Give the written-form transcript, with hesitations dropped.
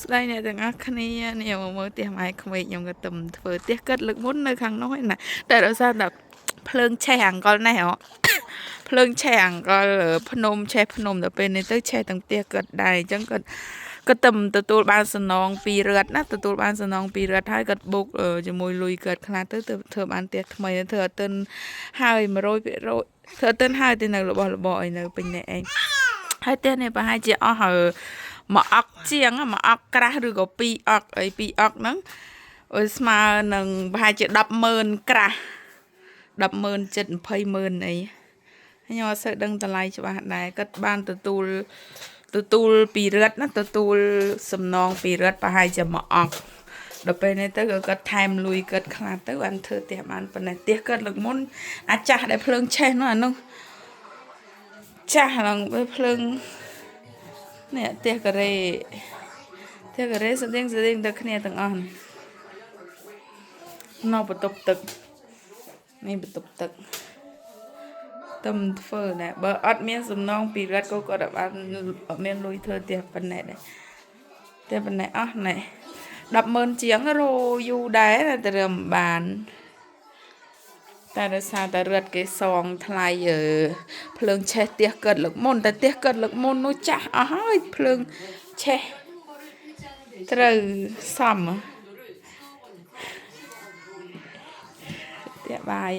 ស្ដីអ្នកទាំងអស់គ្នានេះមកមើលផ្ទះម៉ែក្មេកខ្ញុំក៏ទំធ្វើផ្ទះគិតលើកមុននៅខាងនោះឯណាតែដោយសារតែភ្លើងឆេះអង្កលនេះហ៎ភ្លើងឆេះអង្កលភ្នំឆេះភ្នំដល់ពេលនេះទៅឆេះទាំងផ្ទះគិតដែរអញ្ចឹងក៏ទំទទួលបានសំណងពីរឹតណាទទួលបានសំណងពីរឹតហើយគាត់បុកជាមួយលុយគាត់ខ្លះទៅធ្វើបានផ្ទះថ្មីធ្វើអត់ទិនហើយ100%ធ្វើអត់ទិនហើយទៅនៅរបស់របរអីនៅពេញនេះឯងហើយផ្ទះនេះប្រហែលជាអស់មួយអុកជាងមួយអុកក្រាស់ឬក៏2អុកអី2អុកហ្នឹងស្មើនឹងប្រហែលជា100000ក្រាស់100000ចិត្ត20000អីខ្ញុំអត់សូវដឹងតម្លៃច្បាស់ដែរគាត់បានទទួលពីរឹតណាទទួលសំណងពីរឹតប្រហែលជាមួយអុកដល់ពេលនេះទៅគាត់ថែមលុយគាត់ខ្លះទៅបានធ្វើផ្ទះបានប៉ុណ្ណេះផ្ទះគាត់លើកមុនអាចចាស់ដែលភ្លើងឆេះនោះអានោះចាស់ឡើងភ្លើងនេះផ្ទះការ៉េស្តៀងទៅគ្នាទាំងអស់នៅបន្ទប់ទឹកនេះបន្ទប់ទឹកទំធ្វើដែរបើអត់មានសំណងពីរឹតក៏គាត់បានអត់មានលុយធ្វើផ្ទះប៉ុណ្ណេះដែរផ្ទះប៉ុណ្ណេះអស់ណែ100000ជាងរោយូរដែរតែរឹមបានតែដោយសារតែរឹតគេសងថ្លៃភ្លើងឆេះផ្ទះកើតលើកមុនតែផ្ទះកើតលើកមុននោះចាស់អស់ហើយភ្លើងឆេះត្រូវសមផ្ទះបាយ